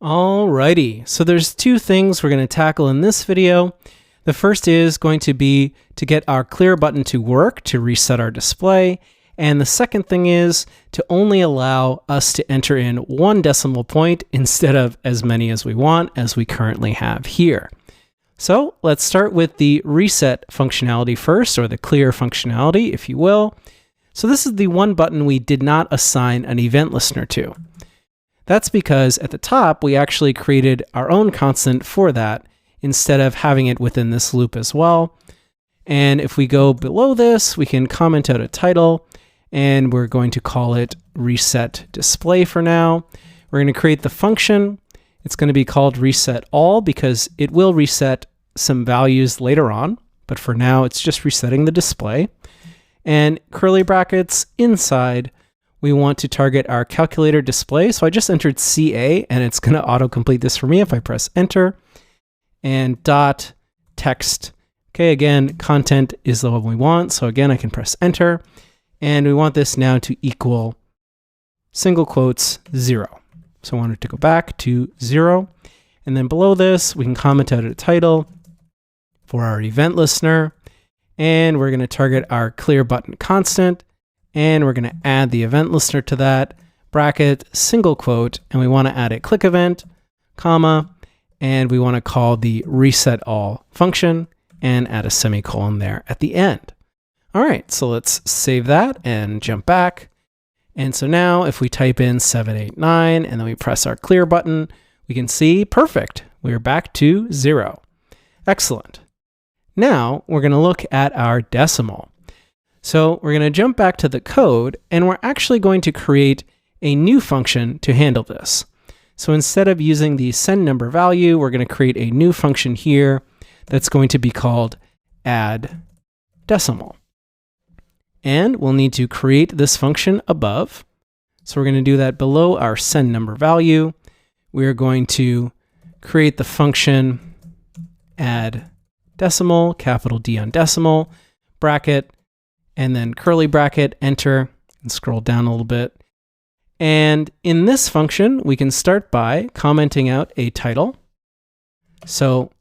Alrighty, so there's two things we're going to tackle in this video. The first is going to be to get our clear button to work to reset our display. And the second thing is to only allow us to enter in one decimal point instead of as many as we want as we currently have here. So let's start with the reset functionality first, or the clear functionality, if you will. So this is the one button we did not assign an event listener to. That's because at the top, we actually created our own constant for that instead of having it within this loop as well. And if we go below this, we can comment out a title, and we're going to call it reset display for now. We're going to create the function. It's going to be called reset all because it will reset some values later on, but for now it's just resetting the display. And curly brackets inside, we want to target our calculator display. So I just entered CA and it's going to autocomplete this for me if I press enter. And dot text. Okay, again, content is the one we want. So again, I can press enter. And we want this now to equal single quotes 0. So I want it to go back to 0. And then below this, we can comment out a title for our event listener. And we're going to target our clear button constant. And we're going to add the event listener to that, bracket, single quote, and we want to add a click event, comma, and we want to call the reset all function and add a semicolon there at the end. All right, so let's save that and jump back. And so now if we type in 789 and then we press our clear button, we can see, perfect, we're back to 0. Excellent. Now we're going to look at our decimal. So we're going to jump back to the code, and we're actually going to create a new function to handle this. So instead of using the send number value, we're going to create a new function here that's going to be called add decimal. And we'll need to create this function above. So we're going to do that below our send number value. We're going to create the function add decimal, capital D on decimal, bracket, and then curly bracket, enter, and scroll down a little bit. And in this function, we can start by commenting out a title. So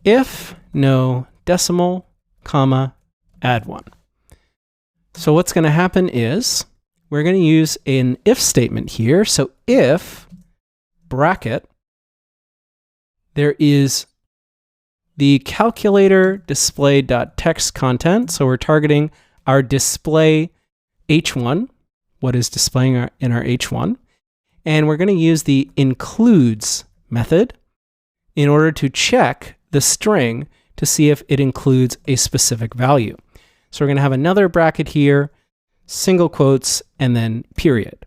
if no decimal, comma, add one. So what's going to happen is we're going to use an if statement here. So if bracket, there is the calculator display.text content. So we're targeting our display H1, what is displaying in our H1. And we're going to use the includes method in order to check the string to see if it includes a specific value. So we're going to have another bracket here, single quotes, and then period.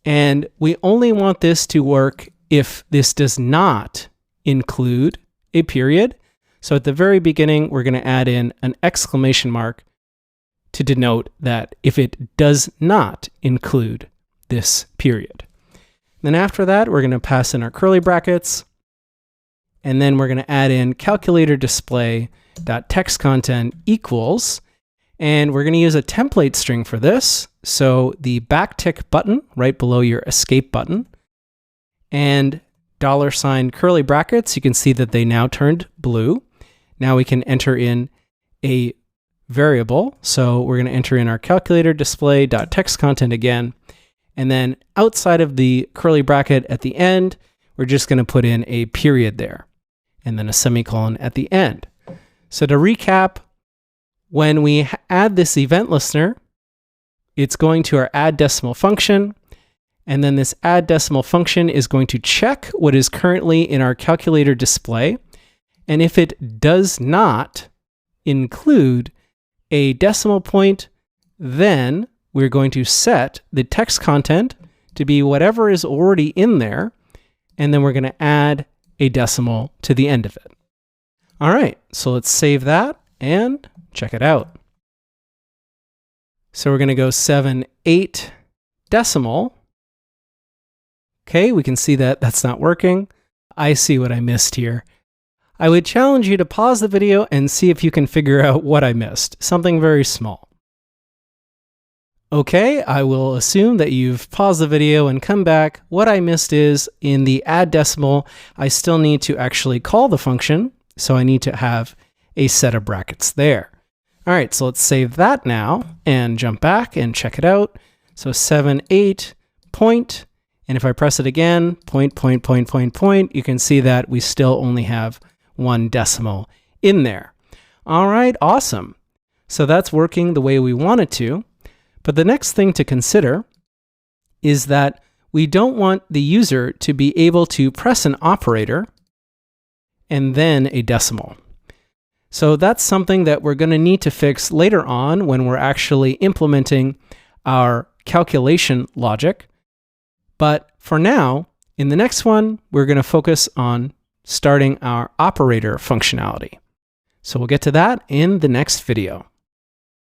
And we only want this to work if this does not include a period. So at the very beginning, we're going to add in an exclamation mark to denote that if it does not include this period. Then after that, we're going to pass in our curly brackets, and then we're going to add in calculator display.text content equals, and we're going to use a template string for this. So the backtick button right below your escape button, and $ curly brackets, you can see that they now turned blue. Now we can enter in a variable. So we're going to enter in our calculator display.text content again. And then outside of the curly bracket at the end, we're just going to put in a period there and then a semicolon at the end. So to recap, when we add this event listener, it's going to our add decimal function. And then this add decimal function is going to check what is currently in our calculator display. And if it does not include a decimal point, then we're going to set the text content to be whatever is already in there, and then we're going to add a decimal to the end of it. All right, so let's save that and check it out. So we're going to go 7/8 decimal. Okay, we can see that that's not working. I see what I missed here. I would challenge you to pause the video and see if you can figure out what I missed. Something very small. Okay, I will assume that you've paused the video and come back. What I missed is in the add decimal, I still need to actually call the function. So I need to have a set of brackets there. All right, so let's save that now and jump back and check it out. So 7, 8, point. And if I press it again, point, point, point, point, point, you can see that we still only have one decimal in there. All right, awesome. So that's working the way we want it to. But the next thing to consider is that we don't want the user to be able to press an operator and then a decimal. So that's something that we're going to need to fix later on when we're actually implementing our calculation logic. But for now, in the next one, we're going to focus on starting our operator functionality. So we'll get to that in the next video.